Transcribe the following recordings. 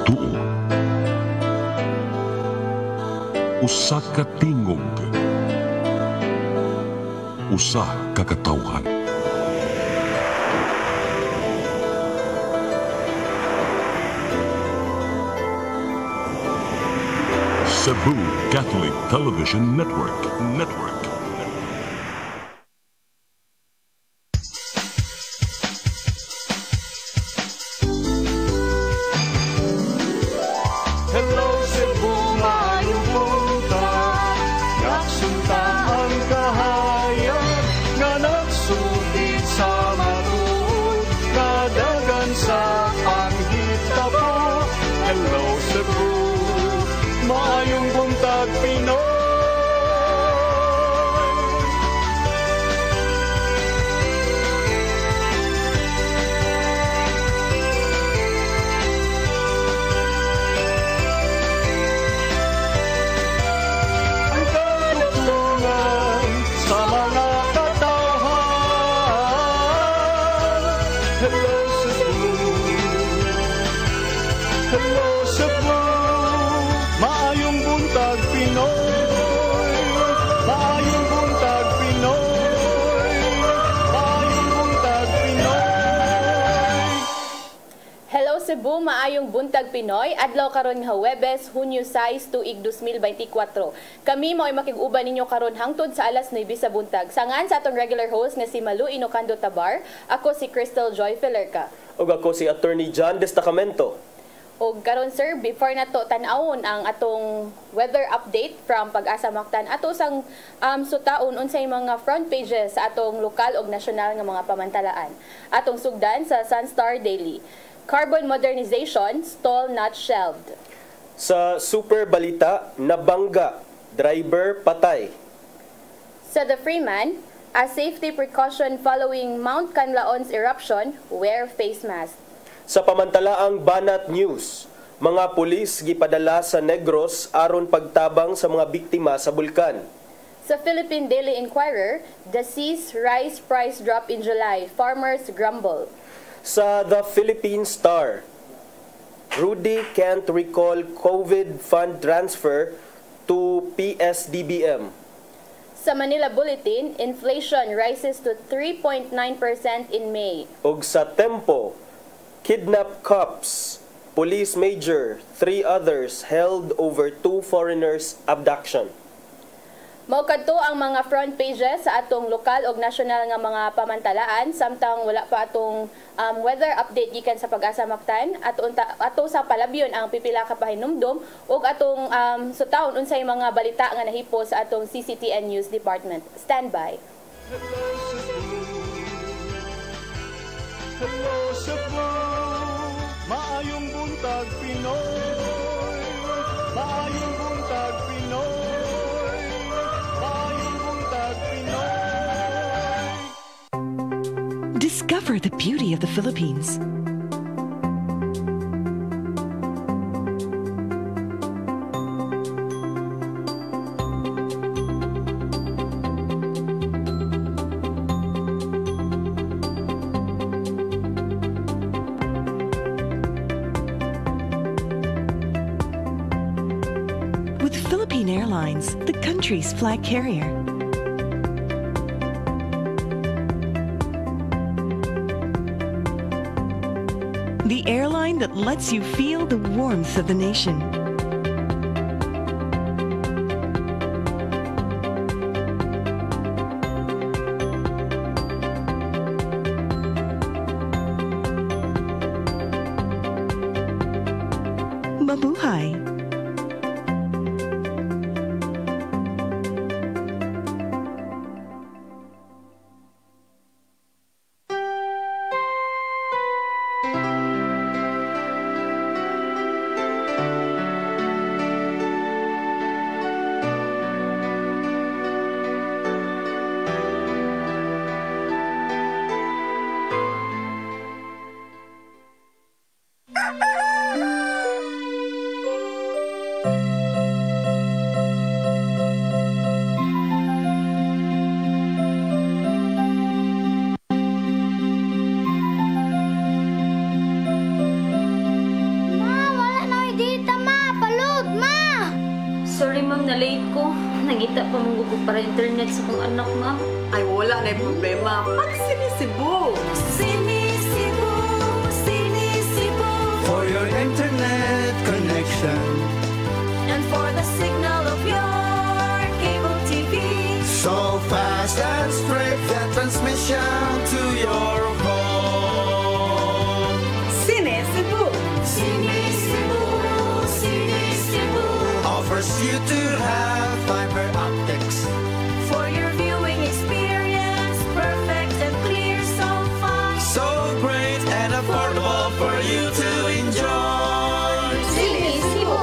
tuo. Usa ka tingog. Usa ka katawhan. Cebu Catholic Television Network. Hello Cebu, maayong buntag. Nagsunta ang kahayag nga nagsulit sa matuod, kadagan sa panghitabo. Hello Cebu, maayong buntag Pinoy. Ang katutulungan sa mga katawhan. Hello Cebu, hello Cebu, maayong buntag Pinoy, maayong buntag Pinoy, maayong buntag Pinoy. Hello Cebu, maayong buntag Pinoy. Adlaw karon nga Huwebes, Hunyo 6, tuig 2024. Kami mao'y makig-uban ninyo karon hangtod sa alas 9 sa buntag. Sangan sa atong regular host nga si Malu Inocando Tabar, ako si Crystal Joy Filerca. Ug ako si Attorney John Destacamento. O karon sir, before na to tan-awon ang atong weather update from Pag-asa Mactan, ato sang sutaon unsay mga front pages sa atong lokal ug nasyonal nga mga pamantalaan. Atong sugdan sa Sunstar Daily. Carbon modernization, stall not shelved. Sa Super Balita, nabangga, driver patay. Sa The Freeman, as safety precaution following Mount Canlaon's eruption, wear face mask. Sa Pamantalaang Banat News, mga pulis gipadala sa Negros aron pagtabang sa mga biktima sa bulkan. Sa Philippine Daily Inquirer, the seas rice price drop in July, farmers grumble. Sa The Philippine Star, Rudy can't recall COVID fund transfer to PSDBM. Sa Manila Bulletin, inflation rises to 3.9% in May. Ug sa Tempo, kidnap cops, police major, 3 others held over 2 foreigners' abduction. Mao kadto ang mga front pages sa atong lokal ug nasyonal nga mga pamantalaan, samtang wala pa atong weather update gikan sa Pag-asa Mactan. Ato sa palabyon ang pipila ka pahinumdom ug atong sutahon unsay mga balita nga nahipo sa atong CCTN News Department. Standby. Hello Cebu, hello Cebu, maayong buntag Pinoy, maayong buntag Pinoy, maayong buntag Pinoy. Discover the beauty of the Philippines. With Philippine Airlines, the country's flag carrier. The airline that lets you feel the warmth of the nation. Mabuhay! late ko. Nangita pa mong gusto para internet sa kong anak, ma'am. Ay, wala na yung problema. Mag-Sinisibu! Sinisibu, Sinisibu. For your internet connection And for the signal of your cable TV. so fast and straight, the transmission to your home. Sinisibu! Sinisibu, Sinisibu. Offers you to have fiber optics. For your viewing experience, perfect and clear, so fast. So great and affordable for you to enjoy. Sinisibu.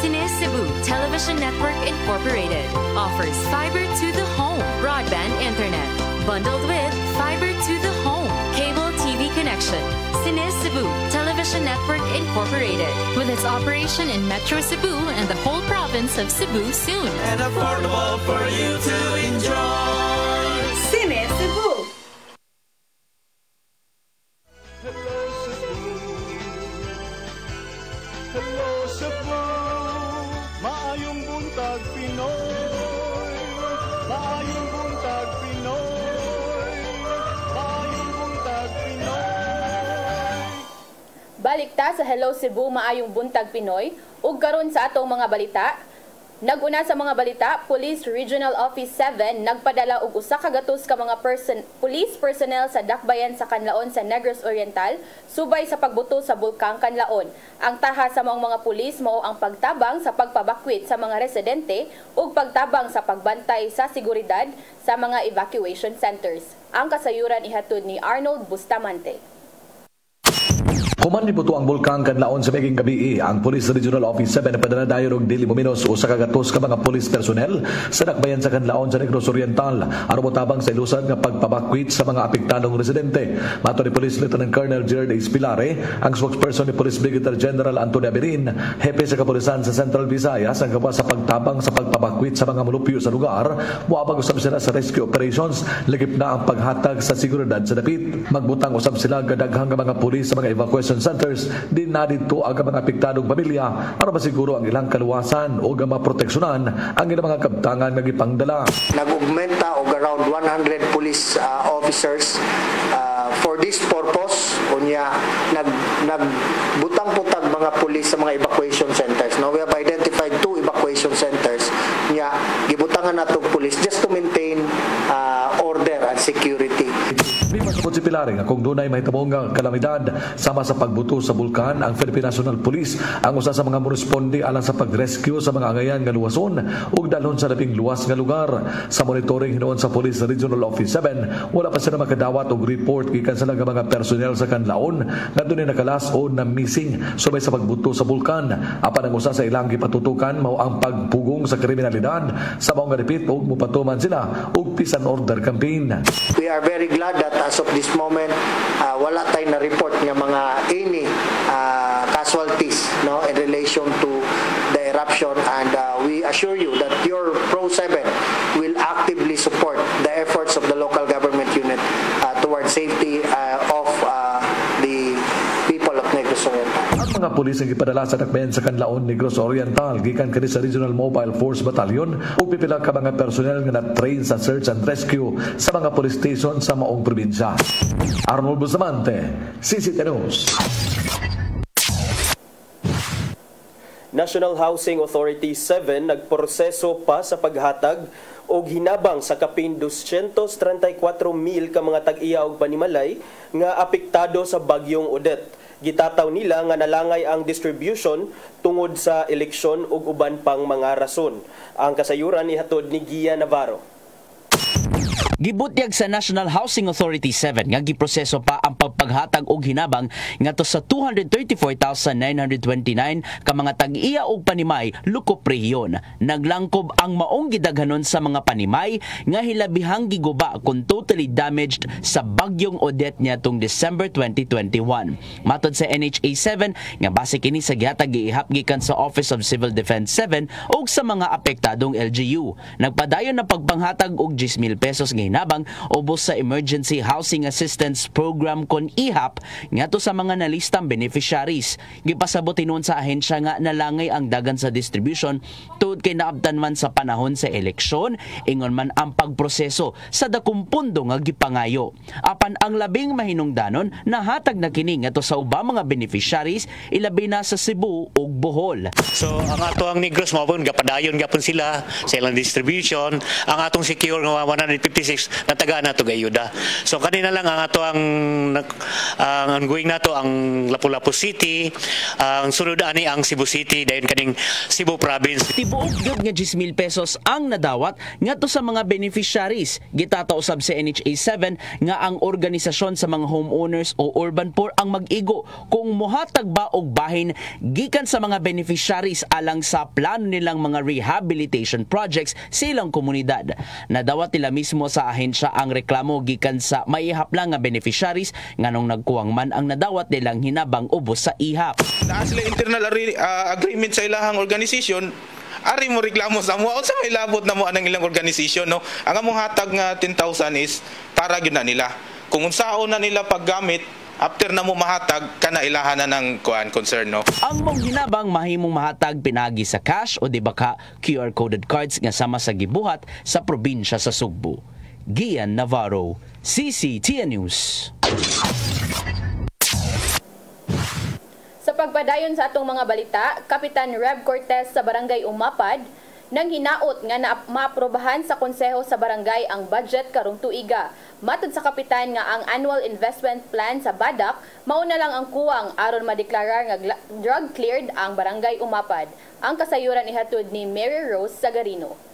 Sinisibu Television Network Incorporated offers fiber to the home broadband internet bundled with fiber to the home cable TV connection. Sinisibu Television Network Incorporated with its operation in Metro Cebu and the whole province of Cebu soon. And affordable for you to enjoy. Sinisibu! Hello Cebu, hello Cebu, maayong buntag Pinoy, maayong buntag Pinoy, maayong buntag Pinoy. Balik ta sa Hello Cebu, maayong buntag Pinoy, ug karon sa atong mga balita. Naguna sa mga balita, Police Regional Office 7 nagpadala og usa ka gatos ka mga police personnel sa dakbayan sa Kanlaon sa Negros Oriental subay sa pagbuto sa bulkang Kanlaon. Ang taha sa mga pulis mao ang pagtabang sa pagpabakwit sa mga residente ug pagtabang sa pagbantay sa seguridad sa mga evacuation centers. Ang kasayuran ihatod ni Arnold Bustamante. Human niputo ang bulkang Kanlaon sa meging gabi, ang Police Regional Office 7 napadala dayon og dili mominos o sa kagatos ka mga police personnel sa dakbayan sa Kanlaon sa Negros Oriental aron motabang sa ilusad nga pagpabakwit sa mga apektadong residente. Mato ni Police Lieutenant Colonel Gerard H. Pilare, ang spokesperson ni Police Brigadier General Antonio Aberin, hepe sa kapulisan sa Central Visayas, ang gawas sa pagtabang sa pagpabakwit sa mga mulupyo sa lugar, muabag usab sila sa rescue operations, lagip na ang paghatag sa seguridad sa dapit. Magbutang usab sila gadaghang mga pulis sa mga evacuation centers din na dito ang mga apektadong pamilya para masiguro ang ilang kaluwasan o maproteksyonan ang ilang mga kabtangan nga gipangdala. Nag-augmenta og around 100 police officers for this purpose. Unya nagbutang-putag mga police sa mga evacuation centers. Now we have identified 2 evacuation centers. Nya gibutangan natong police just to maintain order and security. Masabot si Pilare nga kung dunay mahitabong nga kalamidad sama sa pagbuto sa bulkan, ang Philippine National Police ang usa sa mga moresponde alang sa pag-rescue sa mga angayan nga luwason ug dalhon sa labing luwas nga lugar. Sa monitoring hinuon sa Police Regional Office 7, wala pa sila makadawat og report gikan sa mga personnel sa Kanlaon nga dunay nakalas o na missing subay sa pagbuto sa bulkan. Apan ang usa sa ilang gipatutukan mao ang pagpugong sa kriminalidad sa mga dapit ug mopatuman sila og peace and order campaign. We are very glad that as of this moment, wala tayong na-report ng mga any casualties in relation to the eruption, and we assure you that your Pro 7 will actively support the efforts of the local government unit towards safety of the people of Negros Oriental. Ang mga pulis ang ipadala sa dakbayan sa Kanlaon, Negros Oriental gikan kini sa Regional Mobile Force Battalion ug pipila ka mga personnel nga na-train sa search and rescue sa mga police station sa maong probinsya. Arnold Bustamante, CCTV News. National Housing Authority 7 nagproseso pa sa paghatag og hinabang sa kapin 234,000 ka mga tag-iya og panimalay nga apektado sa bagyong Odette. Gitataw nila nga nalangay ang distribution tungod sa eleksyon ug uban pang mga rason. Ang kasayuran ihatod ni Gia Navarro. Gibutyag sa National Housing Authority 7 nga giproseso pa ang pagpaghatag og hinabang ngadto sa 234,929 ka mga tag-iya og panimay lukop rehiyon. Naglangkob ang maong gidaghanon sa mga panimay nga hilabihang giguba kung totally damaged sa bagyong Odette niadtong December 2021. Matod sa NHA 7 nga base kini sa gihatag giihap gikan sa Office of Civil Defense 7 ug sa mga apektadong LGU. Nagpadayon na pagpanghatag og 10,000 pesos nga hinabang ubos sa Emergency Housing Assistance Program kon ihap ngadto sa mga nalistang beneficiaries. Gipasabot tinuon sa ahensya nga nalangay ang dagan sa distribution tungod kay naabtan man sa panahon sa eleksyon, ingon man ang pagproseso sa dakong pundo nga gipangayo. Apan ang labing mahinungdanon nahatag na kini ngadto sa ubang mga beneficiaries ilabi na sa Cebu ug Bohol. So ang ato ang Negros mabon gapadayon gapon sila sa ilang distribution, ang atong secure nga 156 na taga nato gayuda. So kanina lang ang ato ang ongoing nato ang Lapu-Lapu City, ang sunod ani ang Cebu City dayon kaning Cebu Province. Tibuok gyud nga 10,000 pesos ang nadawat ngadto sa mga beneficiaries. Gitata usab sa NHA 7 nga ang organisasyon sa mga homeowners o urban poor ang mag-igo kung mohatag ba og bahin gikan sa mga beneficiaries alang sa plano nilang mga rehabilitation projects sa ilang komunidad. Nadawat nila mismo sa ahensya ang reklamo gikan sa maihap lang nga beneficiaries nganong nagkuwang man ang nadawat nilang hinabang ubos sa ihap. Naa sila internal agreement sa ilahang organisasyon. Ari mo reklamo sa mo sa may labot na mo anang ilang organisasyon, no. Ang among hatag nga 10,000 is para gyud na nila. Kung unsaon na nila paggamit after na mo mahatag kana ilahan na ng concern, no. Ang mong hinabang mahimong mahatag pinagi sa cash o di ba ka QR coded cards nga sama sa gibuhat sa probinsya sa Sugbo. Gian Navarro, CCTN News. Sa pagpadayon sa atong mga balita, Kapitan Reb Cortez sa Barangay Umapad nang hinaot nga maaprobahan sa konseho sa barangay ang budget karong tuiga. Matod sa kapitan nga ang annual investment plan sa Badak mauna lang ang kuwang aron madeklarar nga drug cleared ang barangay Umapad. Ang kasayuran ihatod ni Mary Rose Sagarino.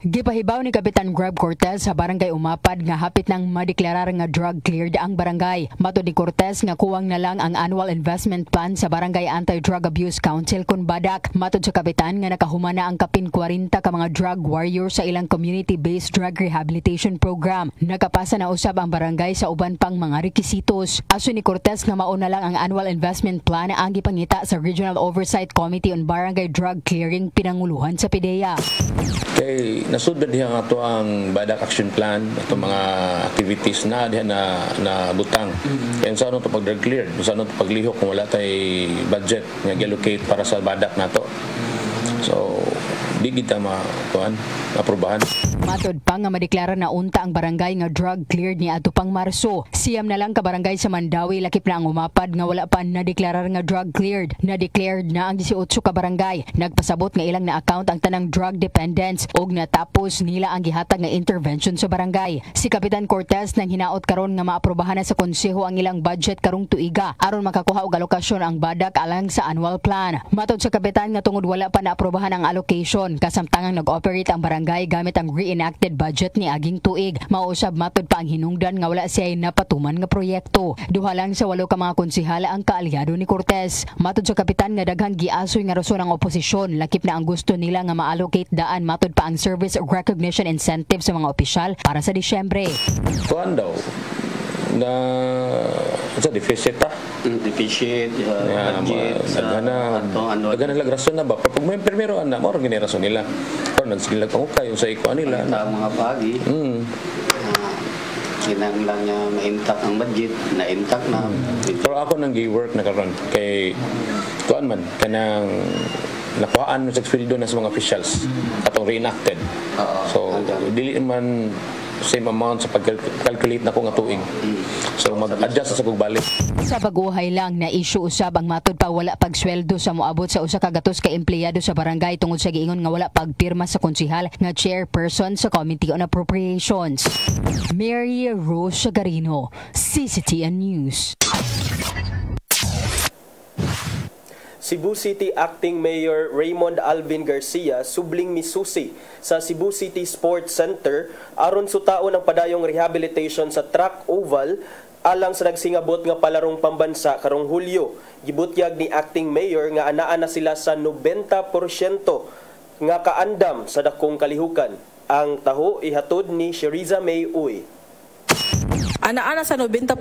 Gipahibaw ni Kapitan Reb Cortez sa Barangay Umapad nga hapit nang madeklarar nga drug cleared ang barangay. Matod ni Cortez nga kuwang na lang ang annual investment plan sa Barangay Anti-Drug Abuse Council kun Badak. Matod sa kapitan nga nakahuman na ang kapin 40 ka mga drug warriors sa ilang community-based drug rehabilitation program. Nakapasa na usab ang barangay sa uban pang mga rekisitos. Aso ni Cortez nga mauna lang ang annual investment plan ang gipangita sa Regional Oversight Committee on Barangay Drug Clearing pinanguluhan sa PIDEA. Kay nasudad diha nga ato ang Badak Action Plan, ato mga activities na diha na butang. Kaya sa ano to pag drug cleared, sa ano to paglihok kung wala tay budget nga gi-allocate para sa Badak nato. So di kita aprobahan. Matod pa nga madeklara na unta ang barangay nga drug cleared ni adto pang Marso. Siyam na lang ka barangay sa Mandawi lakip na ang Umapad nga wala pa nadeklarar nga drug cleared. Na-declared na ang 18 ka barangay. Nagpasabot nga ilang na-account ang tanang drug dependents og natapos nila ang gihatag nga intervention sa barangay. Si Kapitan Cortez nang hinaot karon nga maaprobahan na sa konseho ang ilang budget karong tuiga aron makakuha og alokasyon ang Badak alang sa annual plan. Matod sa kapitan nga tungod wala pa naaprobahan ang allocation, kasamtangang nag-operate ang barangay gamit ang reenacted budget ni aging tuig. Mausab matod pa ang hinungdan nga wala siya napatuman nga proyekto. Duha lang sa 8 ka mga konsehala ang kaalyado ni Cortez. Matod sa kapitan nga daghang giasoy nga rason ang oposisyon, lakip na ang gusto nila nga ma-allocate daan matod pa ang service recognition incentive sa mga opisyal para sa Disyembre. Kuan daw na sa deficit deficit budget sa dagana lag rason na ba pag may primero ana mo rin rason nila pero nagsigilag pangukay sa ikuan nila na mga pagi kinahanglan niya ma-intact ang budget na intact na pero ako nang gi-work na karon kay kuan man kanang nakuhaan sa field na sa mga officials atong reenacted so dili man same amount sa pag-calculate na ko nga tuig. So mag-adjust sa pagbalik. Sa pag-uhay lang na issue usab ang matod pa wala pagsweldo sa moabot sa usa ka gatos ka empleyado sa barangay tungod sa giingon nga wala pagpirma sa konsehal nga chairperson sa Committee on Appropriations. Mary Rose Sagarino, CCTN News. Cebu City Acting Mayor Raymond Alvin Garcia subling misusi sa Cebu City Sports Center aron sutaon ang padayong rehabilitation sa track oval alang sa nagsingabot nga palarong pambansa karong Hulyo. Gibutyag ni Acting Mayor nga anaa na sila sa 90% nga kaandam sa dakong kalihukan. Ang taho ihatod ni Sheriza May Uy. Ana-ana sa 90%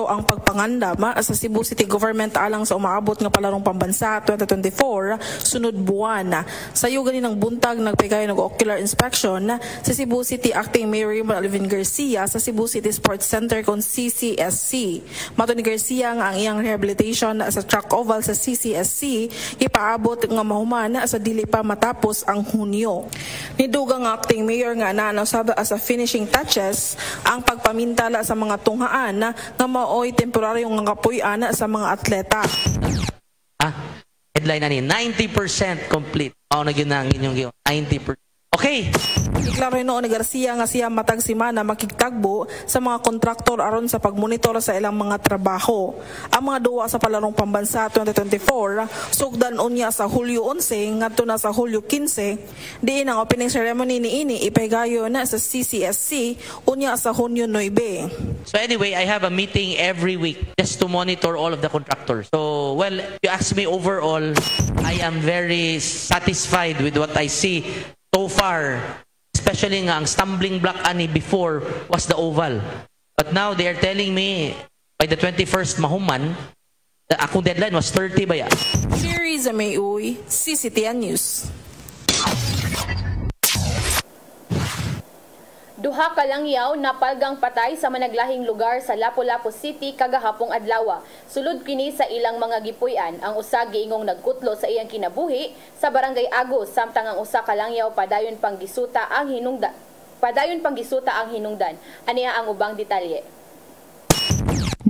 ang pagpangandam sa Cebu City Government alang sa umaabot nga palarong pambansa 2024 sunod buwan. Sayo gani ng buntag nagpigay ng ocular inspection sa Cebu City Acting Mayor Alvin Garcia sa Cebu City Sports Center kon CCSC. Mato ni Garcia nga ang iyang rehabilitation sa track oval sa CCSC ipaabot nga mahuman sa dili pa matapos ang Hunyo. Nidugang nga acting mayor nga naanusab as a finishing touches ang pagpamintala sa mga tunghaan nga maoy temporaryong nga kapuy-an sa mga atleta. Headline na ni 90% complete. Mao na gyud ang inyong 90%. Okay. Iklaro noon ni Garcia nga siya matag simana makigtagbo sa mga kontraktor aron sa pagmonitor sa ilang mga trabaho. Ang mga duwa sa palarong pambansa 2024 sugdan unya sa Hulyo 11 ngadto na sa Hulyo 15. Diin ang opening ceremony niini ipahigayon na sa CCSC unya sa Hunyo 9. So anyway, I have a meeting every week just to monitor all of the contractors. So, well, you ask me overall, I am very satisfied with what I see so far, especially nga ang stumbling block ani before was the oval. But now they are telling me by the 21st mahuman, akong deadline was 30 ba ya? Sherry Zamay-Uy, CCTN News. Duha ka langyaw napalgang patay sa managlahing lugar sa Lapu-Lapu City kagahapong adlaw. Sulod kini sa ilang mga gipuy-an, ang usa giingong nagkutlo sa iyang kinabuhi sa Barangay Agos samtang ang usa ka langyaw padayon pang gisuta ang hinungdan. Aniya ang ubang detalye.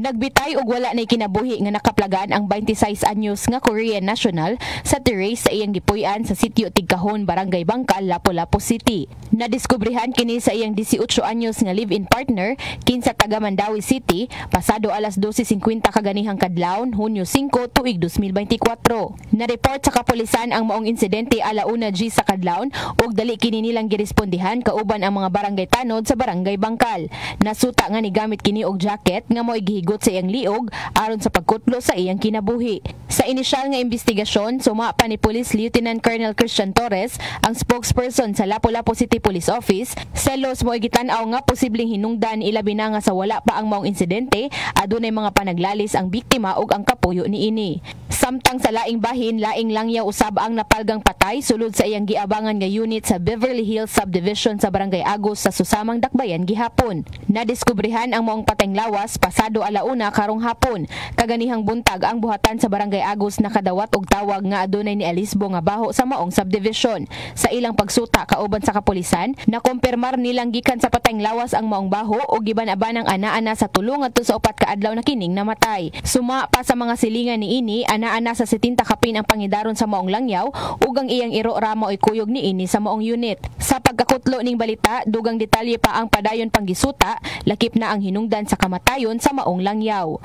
Nagbitay og wala nay kinabuhi nga nakaplagaan ang 26 anyos nga Korean national sa terrace sa iyang gipuy-an sa sitio Tigkahon, Barangay Bangkal, Lapu-Lapu City. Nadiskubrihan kini sa iyang 18 anyos nga live-in partner kinsa taga Mandawi City pasado alas 12:50 kaganihang kadlawon Hunyo 5 tuig 2024. Na-report sa kapulisan ang maong insidente alauna G sa kadlawon ug dali kini nilang girespondihan kauban ang mga barangay tanod sa Barangay Bangkal. Nasuta nga ni gamit kini og jacket nga mo'y gihigot sa iyang liog aron sa pagkutlo sa iyang kinabuhi. Sa inisyal nga investigasyon, sumapa ni Police Lieutenant Colonel Christian Torres, ang spokesperson sa Lapu-Lapu City Police Office, selos mo'y gitanaw nga posibleng hinungdan ilabi na nga sa wala pa ang maong insidente, adunay mga panaglalis ang biktima ug ang kapuyo niini. Samtang sa laing bahin, laing langyaw usab ang napalgang patay sulod sa iyang giabangan nga unit sa Beverly Hills Subdivision sa Barangay Agos sa Susamang Dakbayan gihapon. Nadiskubrihan ang maong patayng lawas pasado alauna karong hapon. Kaganihang buntag ang buhatan sa Barangay Agos nakadawat og tawag nga adunay ni Alisbo nga baho sa maong subdivision. Sa ilang pagsuta kauban sa kapulisan, nakumpirmar nilang gikan sa patayng lawas ang maong baho ug giban-abanang ana-ana sa tulo ngadto sa 4 ka adlaw na kining namatay. Suma pa sa mga silingan niini, ana-ana sa 70 kapin ang pangidaron sa maong langyaw ug ang iyang iro ramo ay kuyog niini sa maong unit. Sa pagkakutlo ning balita, dugang detalye pa ang padayon panggisuta, lakip na ang hinungdan sa kamatayon sa maong langyaw.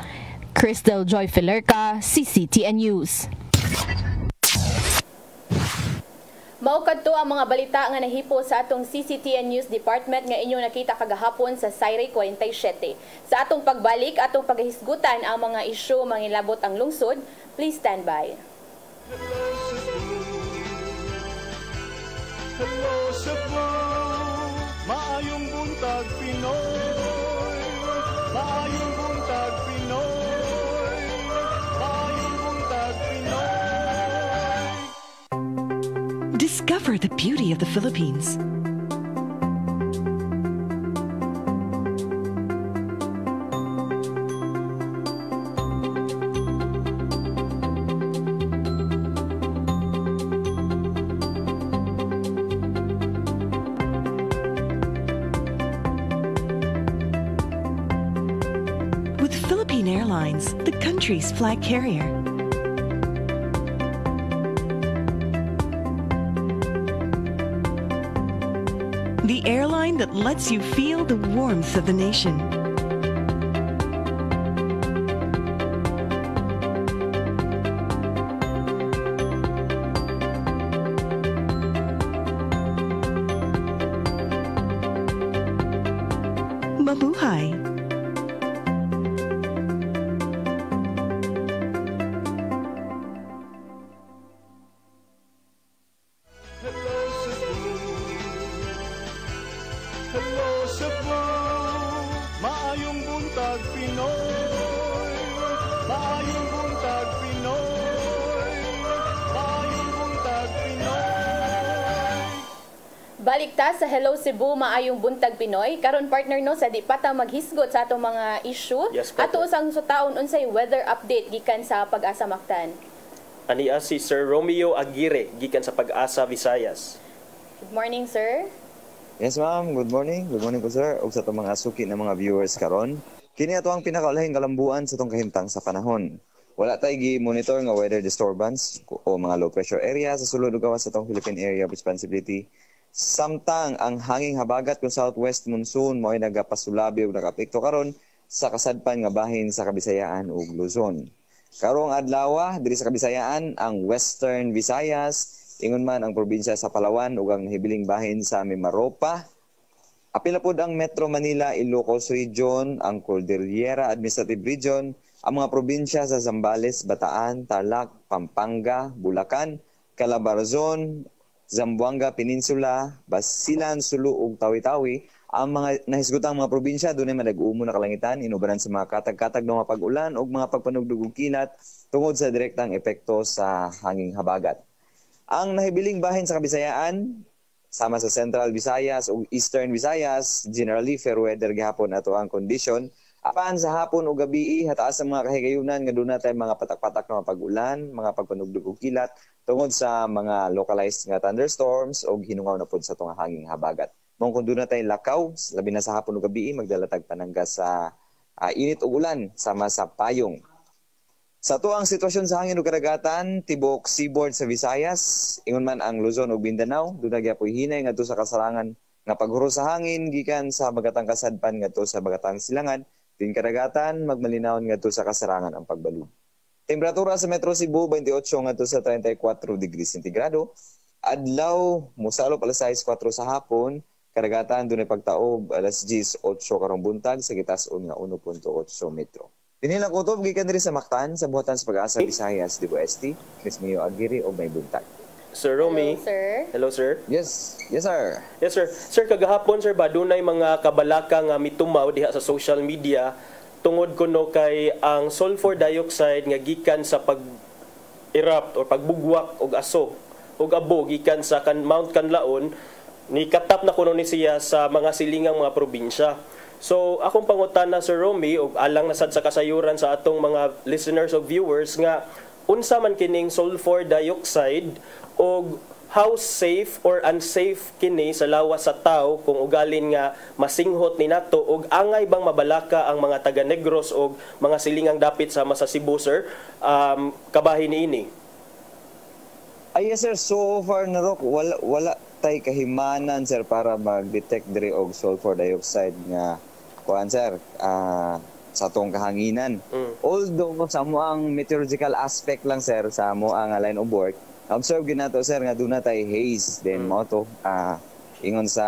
Crystal Joy Filerca, CCTN News. Mao kadto ang mga balita nga nahipo sa atong CCTN News Department nga inyong nakita kagahapon sa Sayre 47. Sa atong pagbalik, atong paghisgutan ang mga isyu mangilabot ang lungsod. Please stand by. Hello Cebu, maayong buntag Pinoy, maayong buntag Pinoy, maayong buntag Pinoy. Discover the beauty of the Philippines. With Philippine Airlines, the country's flag carrier. The airline that lets you feel the warmth of the nation. Mabuhay! Hello Cebu, maayong buntag buntag Pinoy, maayong buntag Pinoy, maayong buntag Pinoy. Balik ta sa Hello Cebu, maayong buntag Pinoy. Karon partner no sa di pa ta maghisgot sa atong mga issue. Yes, ato usang sutaon unsay weather update gikan sa Pag-asa Mactan. Ania si Sir Romeo Aguirre gikan sa Pag-asa Visayas. Good morning, sir. Yes, ma'am. Good morning. Good morning po, sir. Ug sa itong mga suki na mga viewers karon. Kini ato ang pinakaulahing kalambuan sa itong kahimtang sa panahon. Wala tayo gi-monitor nga weather disturbance o mga low pressure area sa sulod ug gawas sa itong Philippine Area of Responsibility. Samtang ang hanging habagat kung southwest monsoon mo ay nagapasulabi ug nagapekto karon sa kasadpan nga bahin sa Kabisayaan ug Luzon. Karong adlaw diri sa Kabisayaan ang Western Visayas, ingon man ang probinsya sa Palawan ug ang nahibiling bahin sa Mimaropa. Apila pod ang Metro Manila, Ilocos Region, ang Cordillera Administrative Region, ang mga probinsya sa Zambales, Bataan, Tarlac, Pampanga, Bulacan, Calabarzon, Zamboanga Peninsula, Basilan, Sulu ug Tawi-Tawi. Ang mga nahisgutang mga probinsya dunay madag-umo na kalangitan inubaran sa mga katag-katag ng mga pag-ulan ug mga pagpanugdog ug kilat tungod sa direktang epekto sa hanging habagat. Ang nahibiling bahin sa Kabisayaan sama sa Central Visayas ug Eastern Visayas, generally fair weather gihapon ato ang condition. Apan sa hapon ug gabi hataas ang mga kahigayunan nga doon natay mga patak-patak na pag-ulan, mga pagpanugdog ug kilat tungod sa mga localized nga thunderstorms o hinungaw na pod sa itong hanging habagat. Mong kung doon natay lakaw, labi na sa hapon ug gabi magdalatag panangga sa init ug ulan sama sa payong. Sa to ang sitwasyon sa hangin ug karagatan, tibok seaboard sa Visayas, ingon man ang Luzon ug Mindanao, doon nagyapoy hinay ngadto sa kasarangan nga paghuro sa hangin gikan sa Bagatang Kasadpan ngadto sa Bagatang Silangan. Din karagatan, magmalinawon ngadto sa kasarangan ang pagbalud. Temperatura sa Metro Cebu 28 ngadto sa 34 degrees centigrado. Adlaw mosalop alas 6:04 sa hapon, karagatan dunay pagtaob alas 10:08 karong buntag sa gitason nga 1.8 metro. Dinilang kutob gikan diri sa Mactan sa buhatan sa Pag-asa Visayas, DWST, Romeo Aguirre og may buntag. Sir Romy. Hello, sir. Hello, sir. Yes. Yes, sir. Yes, sir. Sir, kagahapon, sir, ba, dunay mga kabalaka nga mitumaw diha sa social media tungod kuno kay ang sulfur dioxide nga gikan sa pag-erupt o pagbugwak og aso og abo gikan sa Mount Canlaon ni katap na kuno ni siya sa mga silingang mga probinsya. So, akong pangutana, Sir Romy, og alang nasad sa kasayuran sa atong mga listeners o viewers nga unsa man kining sulfur dioxide o how safe or unsafe kini sa lawas sa tao kung ugalin nga masinghot ni nato og angay bang mabalaka ang mga taga Negros og mga silingang dapit sama sa Cebu, sir, kabahin niini? Ay, yes, sir. So far na ro, wala tay kahimanan, sir, para mag-detect diri og sulfur dioxide nga kuan, sir, sa tong kahanginan. Although sa mo ang meteorological aspect lang, sir, sa mo ang line of work, observe ginato, sir, nga doon na tayo haze. Then mo to, ingon sa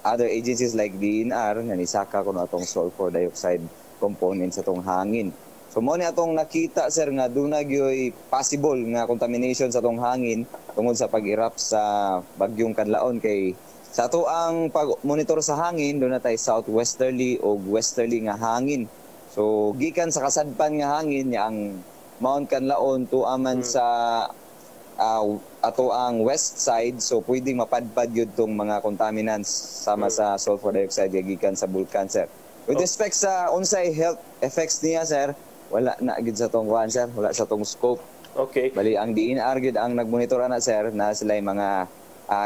other agencies like DNR, nga nisaka ko na itong sulfur dioxide component sa itong hangin. So mo ni atong nakita, sir, nga doon na gyoy possible nga contamination sa itong hangin tungod sa pag-erupt sa bagyong Canlaon. Kay sa ato ang pag-monitor sa hangin, doon na tayo southwesterly o westerly nga hangin. So gikan sa kasadpan nga hangin, nga ang Mount Canlaon to aman sa ato ang west side, so pwedeng mapadpad yun tong mga contaminants sama sa sulfur dioxide gikan sa bulkan, sir. With respect sa unsay health effects niya, sir, wala na gid sa tong kuan, sir, wala sa tong scope. Okay. Bali ang DNR gid ang nagmonitor na, sir, na sila mga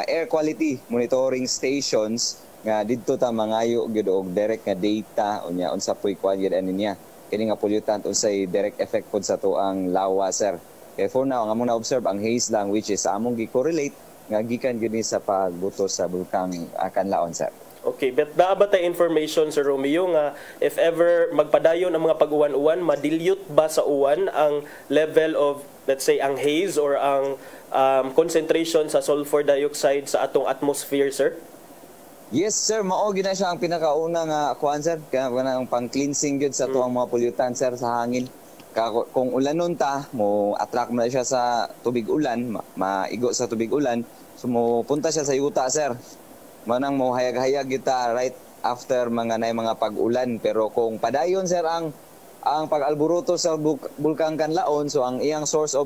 air quality monitoring stations nga didto ta mangayo gid og direct nga data unya unsa puy kuan gid ani niya kini nga pollutant unsay direct effect pod sa to ang lawa, sir. Kaya for now, ang among na-observe, ang haze lang, which is among gi-correlate, nga gikan gini sa pagbuto sa bulkang Canlaon, sir. Okay, but naa ba tayo information, Sir Romeo, nga if ever magpadayon ang mga pag-uwan-uwan, ma-dilute ba sa uwan ang level of, let's say, ang haze or ang concentration sa sulfur dioxide sa atong atmosphere, sir? Yes, sir. Mao gina siya ang pinakauna nga kuan, sir. Kaya ang pang-cleansing gyud sa tuang mga pollutant, sir, sa hangin. Kung ulanon ta, mo attract mo na siya sa tubig ulan, maigo sa tubig ulan, so mo punta siya sa yuta, sir. Manang mo hayag-hayag kita right after mga pag-ulan. Pero kung padayon sir ang pag-alburuto sa bulkang Kanlaon, so ang iyang source of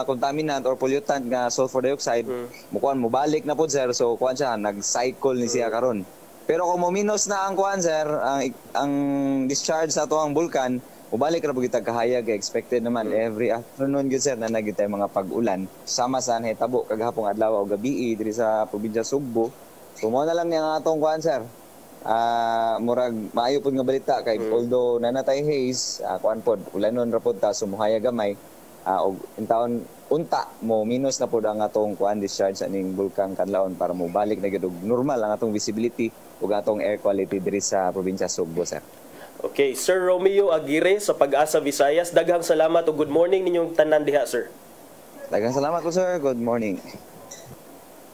contaminant or pollutant nga sulfur dioxide, mukuan mo balik na po sir, so kuan siya nag-cycle ni siya karon. Pero kung minus na ang kuan sir, ang discharge sa tuang bulkan, mubalik ra po kita kahayag, expected naman every afternoon gyud sir na nagitay mga pag-ulan. Sama sa nahitabo kagahapon adlaw o gabi diri sa probinsya Sugbo. So mo na lang ni ang atong kuan sir. Murag maayo pud nga balita kay although nanatay haze, kuan pod ulanon ra pod ta sumuhaya gamay. Og intawon unta mo minus na pod ang atong kuan discharge sa ning bulkang Kanlaon para mo balik na gyud normal ang atong visibility ug atong air quality diri sa probinsya Sugbo sir. Okay, Sir Romeo Aguirre sa Pag-asa Visayas. Daghang salamat o good morning ninyong tanan diha, sir. Daghang salamat po, sir. Good morning.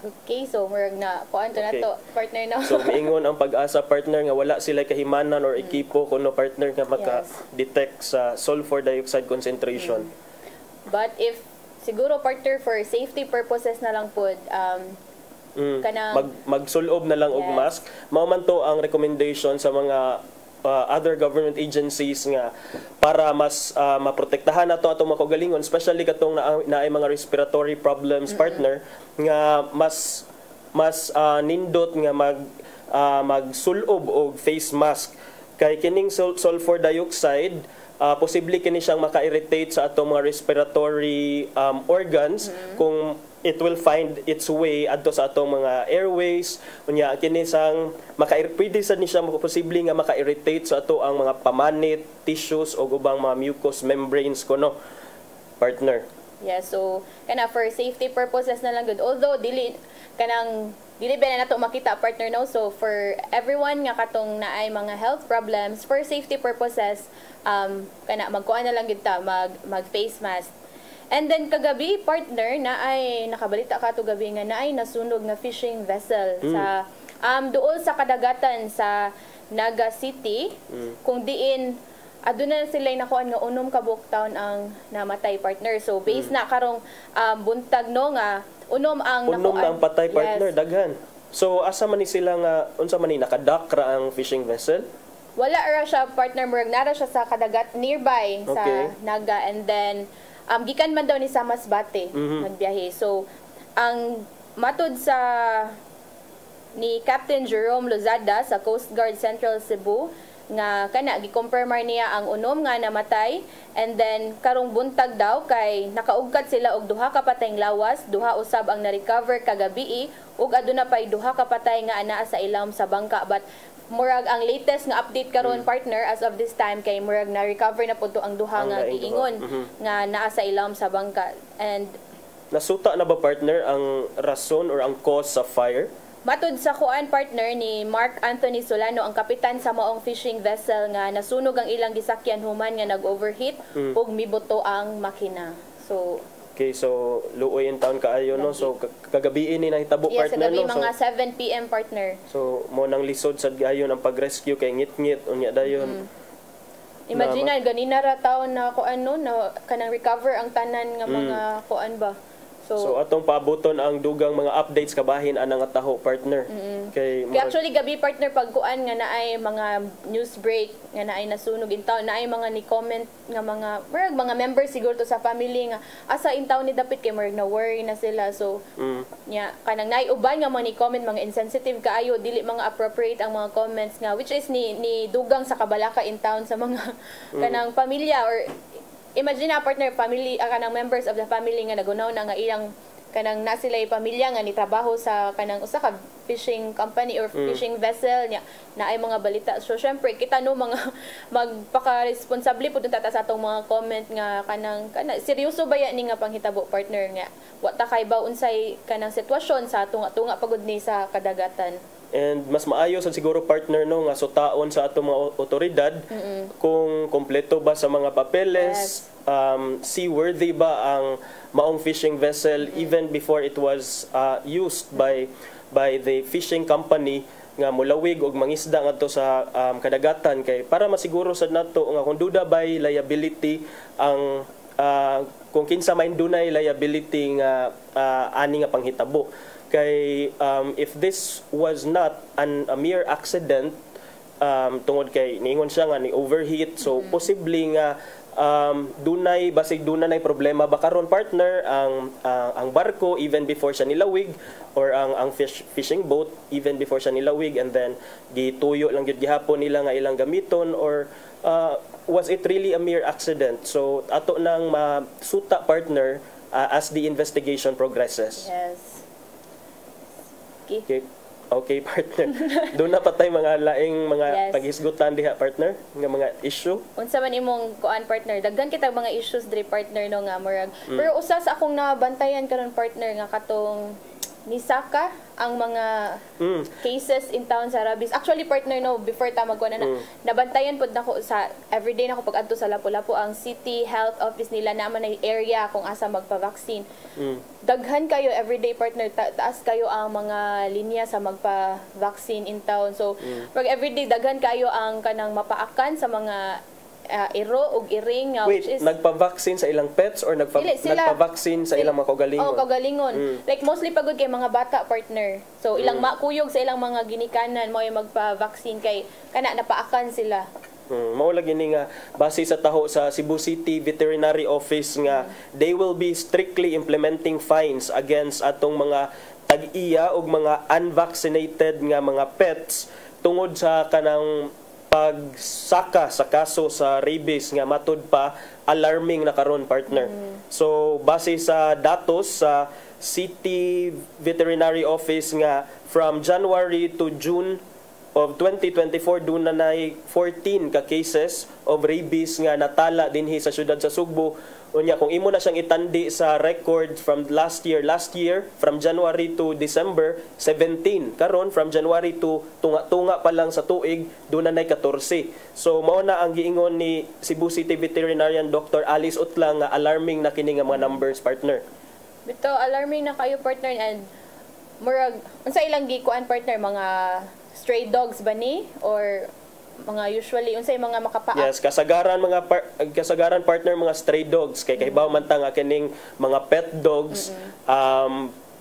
Okay, so murag na kuan to na to partner no. So miingon ang Pag-asa partner nga wala sila kahimanan or ekipo kuno partner nga maka-detect sa sulfur dioxide concentration. But if siguro partner for safety purposes na lang pod kanang magsulob na lang og mask. Mao man to ang recommendation sa mga other government agencies nga para mas maprotektahan nato atong mga kaugalingon, especially katong naay mga respiratory problems partner nga mas nindot nga magsulob og face mask kay kining sulfur dioxide posible kini siyang maka-irritate sa atong mga respiratory organs kung it will find its way adto sa atong mga airways. Unya kini sang pwede sa ni siya posible nga maka-irritate sa ato ang mga pamanit, tissues o ubang mga mucous membranes kuno partner. Yeah, so kana for safety purposes na lang good. Although dili ba na nato makita partner no. So for everyone nga katong naay mga health problems, for safety purposes kana magkuan na lang gid ta mag face mask. And then kagabi partner na ay nakabalita ka to gabi nga na ay nasunog nga fishing vessel sa duol sa kadagatan sa Naga City kung diin aduna sila nakuan nga unom ka buoktaon ang namatay partner. So based na karong buntag no nga unom ang patay partner daghan. So asa man ni sila nga unsa man ni nakadock ra ang fishing vessel? Wala ra siya partner, murag nara siya sa kadagat nearby sa Naga, and then gikan man daw ni sa Masbate nagbiyahe. So ang matud sa ni Captain Jerome Lozada sa Coast Guard Central Cebu nga kana gi-confirmar niya ang unom nga namatay, and then karong buntag daw kay nakaugkat sila og duha ka patayng lawas, duha usab ang na-recover kagabi ug aduna pay duha ka patay nga anaa sa ilawom sa bangka. But murag ang latest nga update karon partner as of this time kay murag na-recover na pud ang duha nga giingon nga naa sa ilawom sa bangka. And nasuta na ba partner ang rason or ang cause sa fire? Matud sa kuan partner ni Mark Anthony Solano, ang kapitan sa maong fishing vessel nga nasunog ang ilang gisakyan human nga nag-overheat ug mibuto ang makina. So okay, so luoy in town kaayo no. So kagabi ni nahitabo partner no. Yes, mga 7 PM partner. So mo nang lisod sad gayon ang pag-rescue kay ngit-ngit unya dayon. Imagine ganina ra taon na kuan no na kanang recover ang tanan nga mga kuan ba. So atong paaboton ang dugang mga updates kabahin anang taho partner. Kay actually gabi partner pagkuan nga naay mga news break nga naay nasunog in town, naay mga ni comment nga mga members siguro to sa family nga asa in town ni dapit kay murag na worry na sila. So nya kanang naay uban nga mga ni comment mga insensitive kaayo, dili mga appropriate ang mga comments nga which is ni dugang sa kabalaka in town sa mga kanang pamilya or imagine na partner family kanang members of the family nga nagunaw na nga ilang kanang na sila pamilya nga nitrabaho sa kanang usa ka fishing company or fishing vessel nya na ay mga balita. So syempre kita no mga magpaka-responsable pud ta sa atong mga comment nga kanang seryoso ba ya ni nga panghitabo partner nga wa ta kay ba unsay kanang sitwasyon sa tunga pagud ni sa kadagatan. And mas maayo sa siguro partner no nga sutaon sa atong mga otoridad kung kompleto ba sa mga papeles, seaworthy ba ang maong fishing vessel even before it was used by the fishing company nga mulawig og mangisda ngadto sa kadagatan kay para masiguro sad nato nga kung duda by liability ang kung kinsa may dunay liability nga ani nga panghitabo. Kay if this was not a mere accident tungod kay niingon siya nga ni overheat, so possibly nga dunay problema ba karon partner ang barko even before siya nilawig, or ang fishing boat even before siya nilawig, and then gituyo lang gyud gihapon nila nga ilang gamiton, or was it really a mere accident? So ato nang masuta partner as the investigation progresses. Yes. Okay, partner. Doon na patay mga laing mga paghisgutan diha partner nga mga issue. Unsa man imong kuan partner? Daghan kita mga issues diri partner no nga murag. Pero usa sa akong nabantayan karon partner nga katong nisaka ang mga cases in town sa rabies. Actually partner no, before ta magkuan na nabantayan pud nako sa everyday nako pag adto sa Lapu-Lapu ang city health office nila naman na area kung asa magpa-vaccine. Daghan kayo everyday partner, taas kayo ang mga linya sa magpa-vaccine in town. So pag everyday daghan kayo ang kanang mapaakan sa mga iro ug iring. Wait, nagpa-vaccine sa ilang pets or nagpa-vaccine sa ilang mga kaugalingon? Kaugalingon. Like mostly pagod kay mga bata partner. So ilang makuyog sa ilang mga ginikanan mo ay magpa-vaccine kay kana napaakan sila. Mao lagi ni nga base sa taho sa Cebu City Veterinary Office nga they will be strictly implementing fines against atong mga tag-iya ug mga unvaccinated nga mga pets tungod sa kanang pagsaka sa kaso sa rabies nga matud pa alarming na karon partner. So base sa datos sa City Veterinary Office nga from January to June of 2024 doon na nay 14 ka cases of rabies nga natala dinhi sa syudad sa Sugbo. Unya kung imo na siyang itandi sa record from last year from January to December 17, karon from January to tunga pa lang sa tuig doon na nay 14. So mao na ang giingon ni Cebu City Veterinarian Dr. Alice Utlang nga alarming na kini nga mga numbers partner. Bito alarming na kayo partner, and murag unsa ilang gikuan partner, mga stray dogs ba ni or mga usually unsay mga makapaak? Yes, kasagaran partner mga stray dogs kay kaibaw man ta nga kining mga pet dogs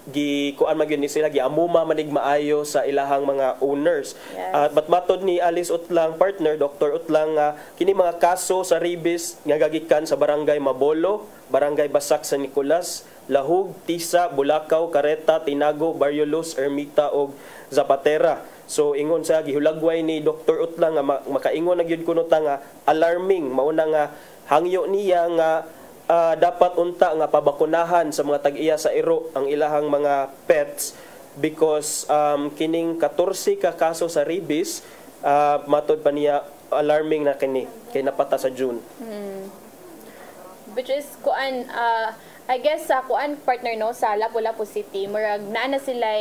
gikuan man gyud ni sila giamuma manig maayo sa ilahang mga owners. But matod ni Alice Utlang partner, Dr. Utlang nga kini mga kaso sa rabies nga gagikan sa barangay Mabolo, barangay Basak San Nicolas, Lahug, Tisa, Bulacau, Careta, Tinago, Barrio Luz, Ermita ug Zapatera. So ingon sa gihulagway ni Dr. Utlang nga makaingon na gyud kuno ta nga alarming mao na nga hangyo niya nga dapat unta nga pabakunahan sa mga tag-iya sa iro ang ilahang mga pets because kining 14 ka kaso sa rabies matod pa niya alarming na kini kay napata sa June. Which is kuan I guess sa kuan partner no sa Lapu-Lapu City murag naa sila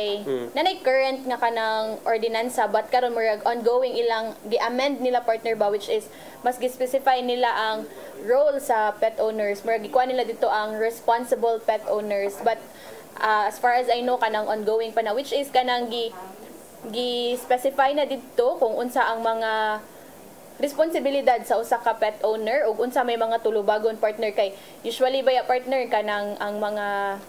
nanay current nga kanang ordinansa, but karon murag ongoing ilang gi-amend nila partner ba, which is mas gi-specify nila ang role sa pet owners. Murag gikuan nila dito ang responsible pet owners, but as far as I know kanang ongoing pa na, which is kanang gi-specify na dito kung unsa ang mga responsibilidad sa usa ka pet owner ug unsa may mga tulubagon partner. Kay usually ba partner kanang ang mga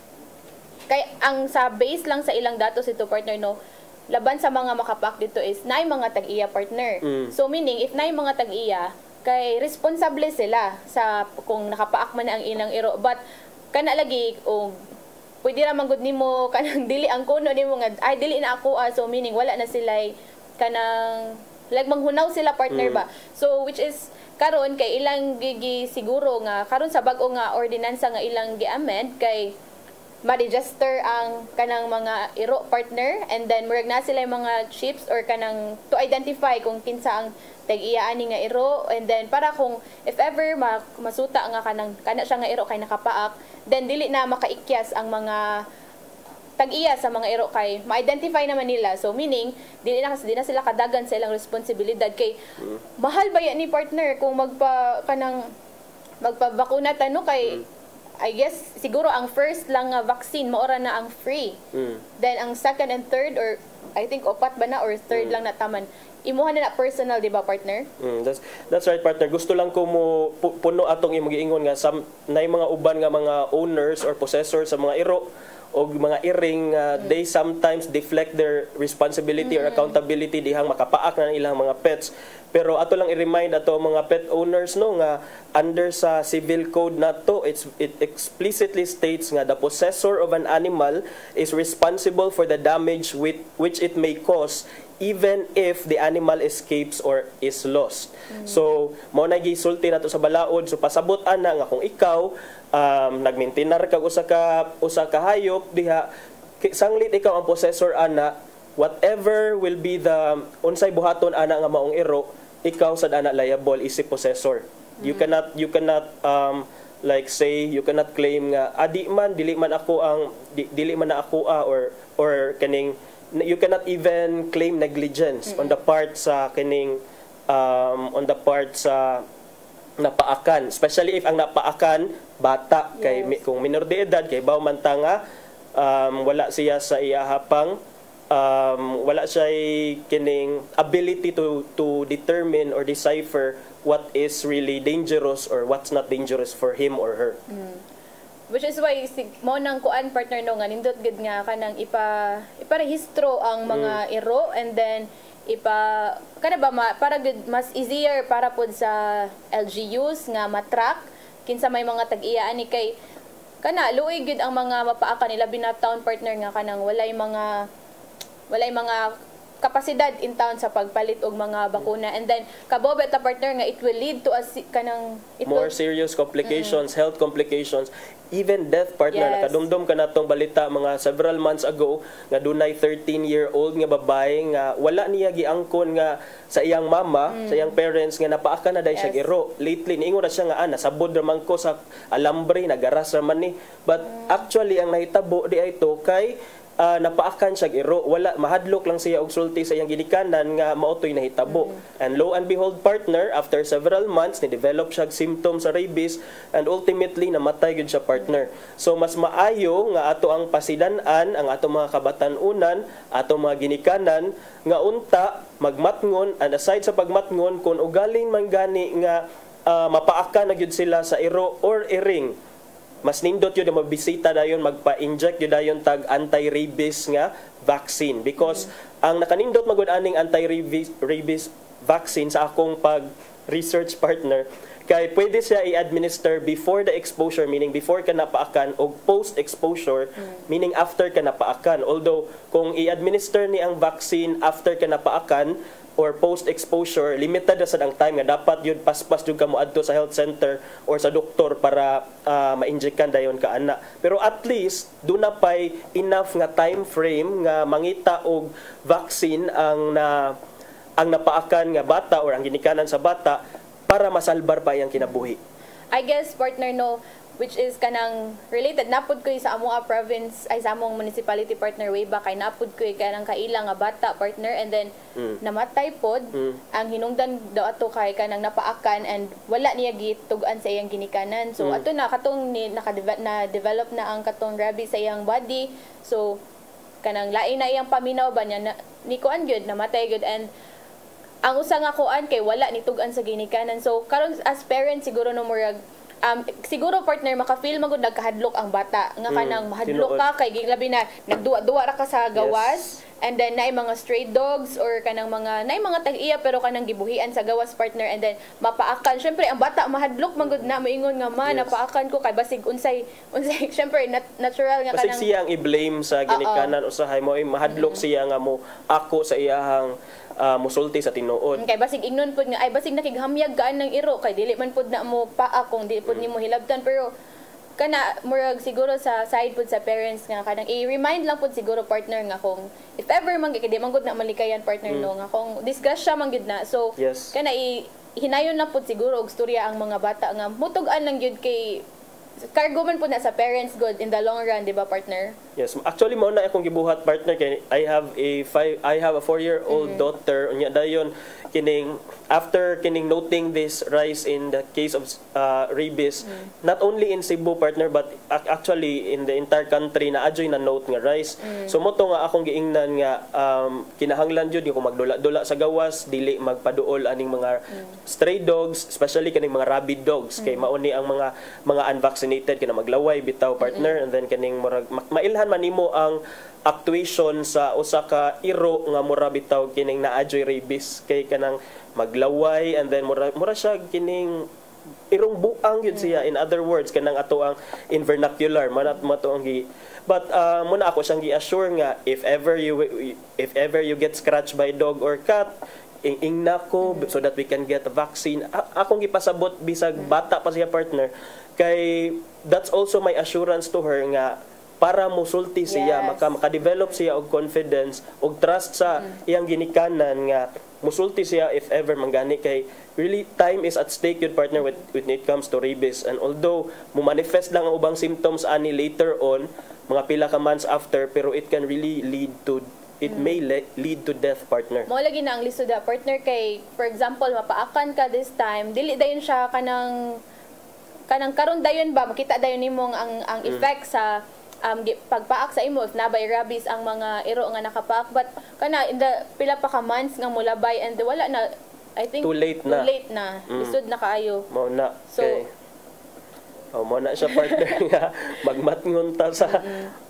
kay ang sa base lang sa ilang datos ito partner no, laban sa mga makapak dito is naay mga tag-iya partner. So meaning if naay mga tag-iya kay responsable sila sa kung nakapaak man ang ilang iro, but kana lagi og pwede ra man gud nimo kanang dili ang kuno nimo nga ay dili na ako so meaning wala na sila kanang like manghunaw sila partner ba. So which is karon kay ilang gigi siguro nga karon sa bag-o nga ordinansa nga ilang gi-amend kay ma-register ang kanang mga iro partner, and then murag na sila yung mga chips or kanang to identify kung kinsa ang tag-iya ani nga iro, and then para kung if ever masuta nga kanang kana siya nga iro kay nakapaak, then dili na makaikyas ang mga tag-iya sa mga iro kay ma-identify naman nila. So meaning dili na sila kadagan sa ilang responsibilidad kay mahal ba yan ni partner kung magpabakuna tano kay I guess siguro ang first lang nga vaccine maora na ang free. Then ang second and third or I think opat ba na or third lang na taman. Imuha na personal, di ba partner? That's right partner. Gusto lang ko mo puno atong imong giingon nga nay mga uban nga mga owners or possessors sa mga iro og mga iring they sometimes deflect their responsibility or accountability dihang makapaak na ilang mga pets. Pero ato lang i-remind ato mga pet owners no nga under sa civil code nato it explicitly states nga the possessor of an animal is responsible for the damage which it may cause even if the animal escapes or is lost. So mao na gisulti nato sa balaod, so pasabot ana nga kung ikaw nagmaintenar kag usa ka hayop diha sanglit ikaw ang possessor ana, whatever will be the unsay buhaton ana nga maong iro, ikaw sad ana liable is possessor. You cannot like say you cannot claim nga dili man na ako or kaning you cannot even claim negligence on the part sa kining on the part sa napaakan, especially if ang napaakan bata kay kung minor de edad kay baw man ta nga wala siya sa iyahapang wala siya kining ability to determine or decipher what is really dangerous or what's not dangerous for him or her. Which is why mo nang kuan partner no nga nindot gid nga kanang iparehistro ang mga iro and then para gud mas easier para pud sa LGUs nga matrack kinsa may mga tag-iya ani kay kana luoy gid ang mga mapaakan nila binatown partner nga kanang walay mga kapasidad in town sa pagpalit og mga bakuna and then kabobe ta partner nga it will lead to more serious complications, health complications, even death partner. Nakadumdum ka natong balita mga several months ago nga dunay 13-year-old nga babae nga wala niya giangkon nga sa iyang mama, sa iyang parents nga napaaka na dahil siya giro. Lately niingon na siya nga nasabod raman ko sa alambre, nagaras raman ni, but actually ang nahitabo di ay to kay napaakan siya giro, wala mahadlok lang siya og sulti sa iyang ginikanan nga maotoy nahitabo. And lo and behold partner, after several months ni develop siya symptoms sa rabies and ultimately namatay gyud siya partner. So mas maayo nga ato ang pasidan-an ang ato mga kabatan-unan, ato mga ginikanan nga unta magmatngon, and aside sa pagmatngon kung ugaling man gani nga mapaaka na gyud sila sa iro or iring, mas nindot yun na mabisita dayon, magpa-inject yun dayon tag anti-rabies nga vaccine because ang nakanindot magud aning anti-rabies vaccine sa akong pag-research partner kay pwede siya i-administer before the exposure, meaning before ka napaakan, o post-exposure, meaning after ka napaakan. Although kung i-administer ni ang vaccine after ka napaakan or post-exposure, limited na sa ang time nga dapat yun paspas jud ka mo adto sa health center or sa doktor para ma-injectan dayon ka ana. Pero at least do na pay enough nga time frame nga mangita og vaccine ang napaakan nga bata or ang ginikanan sa bata para masalbar pa iyang kinabuhi. I guess partner no, which is kanang related napud ko sa among province ay sa among municipality partner way back kay napud ko kanang kaila nga bata partner and then namatay pod ang hinungdan daw ato kay kanang napaakan and wala niya gitugan sa iyang ginikanan. So ato na katong na-develop na ang katong rabies sa iyang body. So kanang lain na iyang paminaw ba niya ni kuan gyud namatay gyud and ang usa nga kuan kay wala nitugan sa ginikanan. So karon as parents siguro no murag siguro partner makafeel magud nagkahadlok ang bata nga kanang mahadlok ka kay labi na nagduwa-duwa ra ka sa gawas and then naay mga stray dogs or kanang naay mga tag-iya pero kanang gibuhian sa gawas partner and then mapaakan. Syempre ang bata mahadlok magud na moingon nga napaakan ko kay basig unsay syempre natural nga kanang basig siya ang i-blame sa ginikanan usahay mo mahadlok siya nga mo ako sa iyahang musulti sa tinuod. Kay basig ingnon pud nga ay basig nakighamyag kaan ng iro kay dili man pud na mo paa kung dili pud nimo hilabtan pero kana murag siguro sa side pud sa parents nga kanang i-remind lang pud siguro partner nga kung if ever man kay di man gud na malikayan partner no nga kung discuss siya man gud na so kana hinayon na pud siguro og storya ang mga bata nga mutug-an lang gyud kay cargo man po na sa parents good in the long run, di ba partner? Yes, actually mo na akong gibuhat partner kay I have a 4-year-old daughter unya dayon kining after kining noting this rise in the case of rabies not only in Cebu partner but actually in the entire country na adjoy na note nga rise. So mo to nga akong giingnan nga kinahanglan jud kung magdula-dula sa gawas dili magpaduol aning mga stray dogs especially kining mga rabid dogs kay mauni ang mga unvaccinated vaccinated kana maglaway bitaw partner and then kaning murag mailhan man nimo ang actuation sa usa ka iro nga mura bitaw kining naadyoy rabies kay kanang maglaway and then mura siya kining irong buang yun siya. In other words, kanang ato ang in vernacular manat mato ang but muna ako siyang gi-assure nga if ever you get scratched by dog or cat, ingna ko so that we can get a vaccine. Akong gipasabot bisag bata pa siya partner kay that's also my assurance to her nga para musulti siya, maka-develop siya og confidence og trust sa iyang ginikanan nga musulti siya if ever manggani kay really time is at stake yun partner when it comes to rabies. And although mo-manifest lang ang ubang symptoms ani later on, mga pila ka months after, pero it can really lead to may lead to death partner. Mo lagi na ang lisod partner kay for example mapaakan ka this time dili dayon siya kanang karon dayon ba makita dayon nimo ang effect sa pagpaak sa imo if nabay rabies ang mga iro nga nakapaak but kana in the pila pa ka months nga mulabay and wala na I think too late na lisod na kaayo mo na so mo na siya partner nga magmatngon ta sa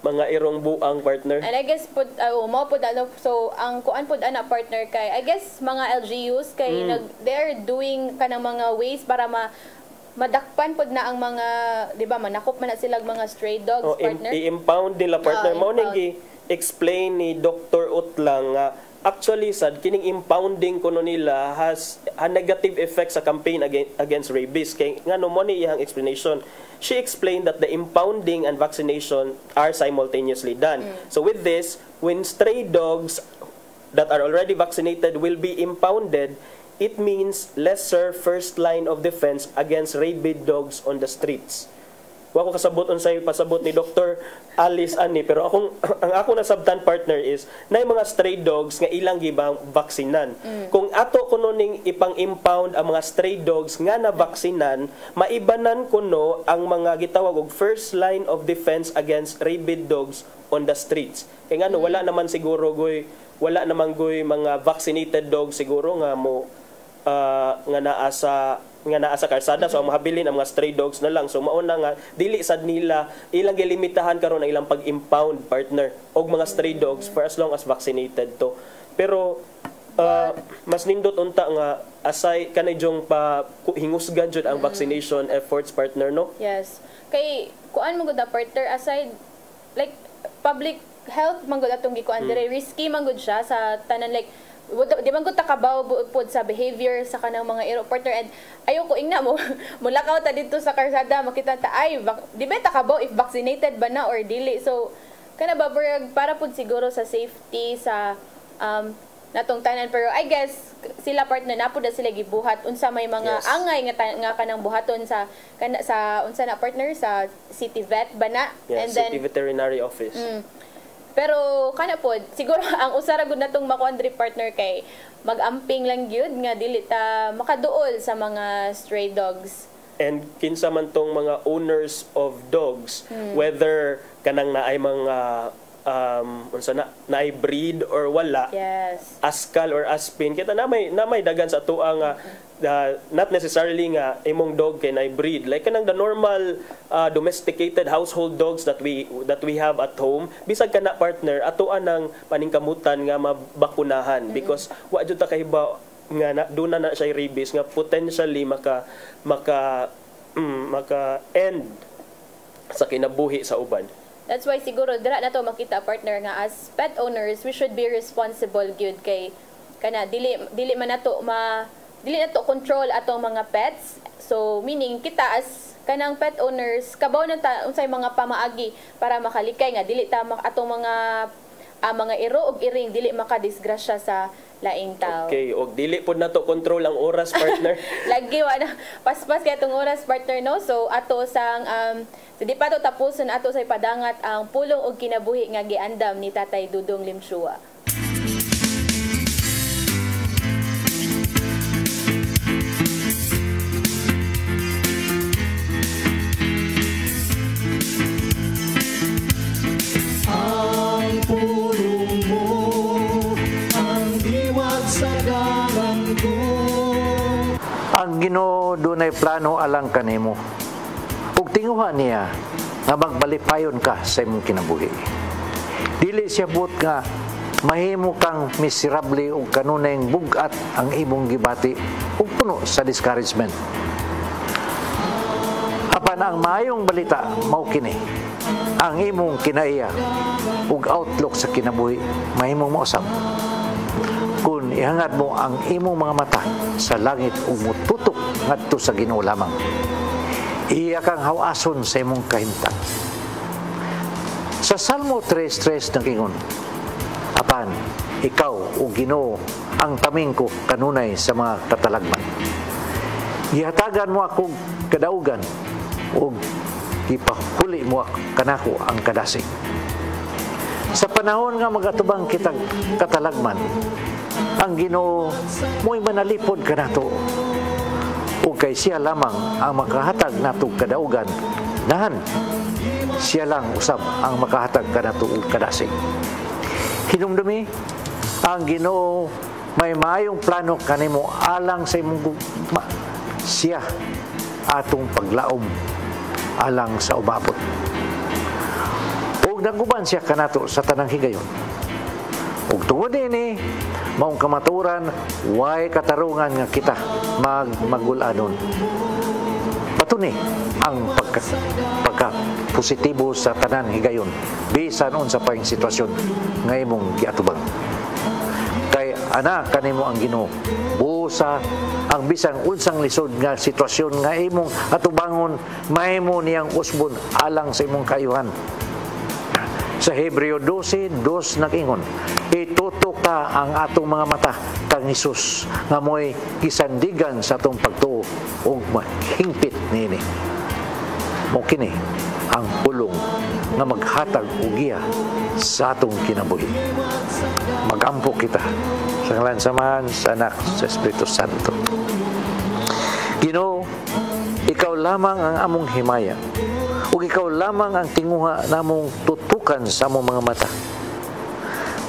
mga irong buang partner. And I guess pud mo pud so ang kuan pud ana partner kay I guess mga LGUs kay they're doing kanang mga ways para madakpan pud na ang mga di ba manakop man na sila mga stray dogs partner. I-impound nila partner mo ning explain ni Dr. Utlang nga actually sad kining impounding kuno nila has a negative effect sa campaign against rabies kay ngano mo ni iyang explanation. She explained that the impounding and vaccination are simultaneously done. So with this, when stray dogs that are already vaccinated will be impounded, it means lesser first line of defense against rabid dogs on the streets. Wa ko kasabot unsay pasabot ni Dr. Alice ani pero ang ako na sabtan partner is nay mga stray dogs nga ilang gibang vaksinan. Kung ato kuno ning ipang-impound ang mga stray dogs nga na vaksinan, maibanan kuno ang mga gitawag og first line of defense against rabid dogs on the streets. Kay ngano wala naman siguro wala namang mga vaccinated dogs siguro nga mo nga naa sa kalsada so mahabilin ang mga stray dogs na lang so mauna nga dili sad nila ilang gilimitahan karon ang ilang pag-impound partner og mga stray dogs for as long as vaccinated to pero mas nindot unta nga asay kanay jong pa hingusgan jud ang vaccination efforts partner no. Yes kay kuan mo gud partner aside like public health man gud atong gikuan dire risky man gud siya sa tanan like di man ko takabaw pod sa behavior sa kanang mga iro partner and ayoko ingna mo mulakaw ta dito sa karsada makita ta ay di ba takabaw if vaccinated ba na or dili so kana ba para pod siguro sa safety sa natong tanan pero I guess sila partner na pod sila gibuhat unsa may mga angay nga kanang buhaton sa unsa na partner sa city vet ba na and then city veterinary office. Pero kana pod siguro ang usara gud natong makuandri partner kay mag-amping lang gyud nga dili ta makaduol sa mga stray dogs. And kinsa man tong mga owners of dogs whether kanang naay mga unsa naay breed or wala. Yes. Askal or aspin kita na may dagan sa tuang not necessarily nga imong dog kay naay breed like kanang the normal domesticated household dogs that we have at home bisag kana partner atoan ng paningkamutan nga mabakunahan because wa jud ta kahibaw nga duna na siya rabies nga potentially maka end sa kinabuhi sa uban. That's why siguro dira nato makita partner nga as pet owners we should be responsible gyud kay kana dili man nato dili nato control atong mga pets so meaning kita as kanang pet owners kabaw na ta unsay mga pamaagi para makalikay nga dili ta atong mga iro ug iring dili makadisgrasya sa laing tao. Okay, og dili pod nato control ang oras partner. Lagi wa na paspas kay atong oras partner no. So ato sang so di pa to tapuson ato sa ipadangat ang pulong og kinabuhi nga giandam ni Tatay Dudong Limshua. Ang pulong mo ang diwag sa ang Ginoo dunay plano alang kanimo ug tinguha niya nga magbalipayon ka sa imong kinabuhi. Dili siya buot nga mahimo kang miserable o kanunay bugat ang imong gibati ug puno sa discouragement. Apan ang maayong balita mao kini, ang imong kinaiya ug outlook sa kinabuhi mahimong mausab kung ihangad mo ang imong mga mata sa langit ug mututok ngadto sa Ginoo lamang. Iya kang hawason sa imong kahimtang. Sa Salmo 3:3 nagingon, apan ikaw o Ginoo ang taming ko kanunay sa mga katalagman. Gihatagan mo akong kadaugan o ipahuli mo kanako ang kadasig. Sa panahon nga magatubang kitag katalagman, ang Ginoo mo'y manalipod kanato o kay siya lamang ang makahatag nato kadaugan, nahan siya lang usab ang makahatag kanato og kadasig. Hinumdumi, ang Ginoo may maayong plano kanimo alang sa imong gugma. Siya atong paglaom alang sa ubabot. Ug naguban siya kanato sa tanang higayon. Ug tungod ini, maong kamaturan, way katarungan nga kita magulanon. Patuni ang pagka-positibo sa tanan higayon bisan unsa pa yung sitwasyon nga imong giatubang. Kay ana kanimo ang Ginoo, busa ang bisang unsang lisod nga sitwasyon nga imong atubangon, mahimo niyang usbon alang sa imong kaayuhan. Sa Hebreo 12:2 nag-ingon, itutok ka ang atong mga mata kang Hesus nga mo'y gisandigan sa atong pagtuo ug mahingpit niini. Mo kini ang pulong nga maghatag og giya sa atong kinabuhi. Magampo kita sa ngalan samahan sa Anak sa Espiritu Santo. Ginoo, ikaw lamang ang among himaya ug ikaw lamang ang tinguha namong tutukan sa among mga mata.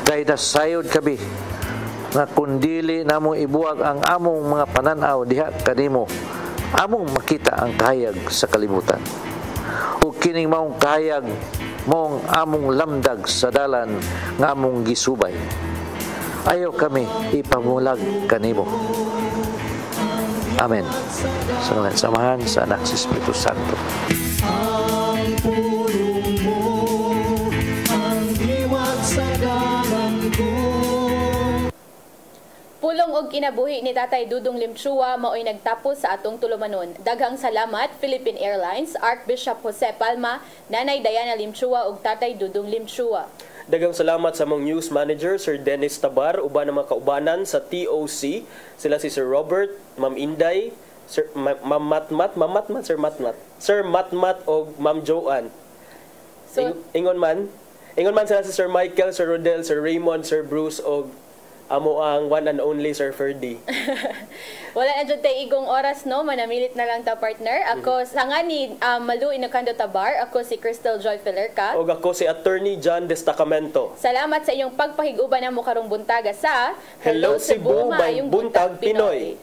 Kay nasayod kabi nga kundili namong ibuwag ang among mga pananaw diha kanimo, among makita ang kahayag sa kalibutan. Ug kining maong kahayag mong among lamdag sa dalan nga among gisubay. Ayaw kami ipamulag kanimo. Amen. Sa ngalan samahan sa Anak sa Espiritu Santo. Ang pulong mo, ang diwat sa dalan ko. Pulong og kinabuhi ni Tatay Dudong Limchua mao'y nagtapos sa atong tulumanon. Daghang salamat Philippine Airlines, Archbishop Jose Palma, Nanay Diana Limchua ug Tatay Dudong Limchua. Daghang salamat sa mong news manager Sir Dennis Tabar, uban ng mga kaubanan sa TOC, sila si Sir Robert, Ma'am Inday, Sir Sir Matmat o Ma'am Joanne. So, ingon man sila si Sir Michael, Sir Rodel, Sir Raymond, Sir Bruce o amo ang one and only Sir Ferdy. Wala na dyan tayo igong oras, no? Manamilit na lang ta, partner. Ako, sanga ni Malu Inocando Tabar. Ako si Crystal Joy Filerca. O ako si Attorney John Destacamento. Salamat sa inyong pagpahig-uban ng mukarong buntaga sa Hello Cebu, may buntag Pinoy.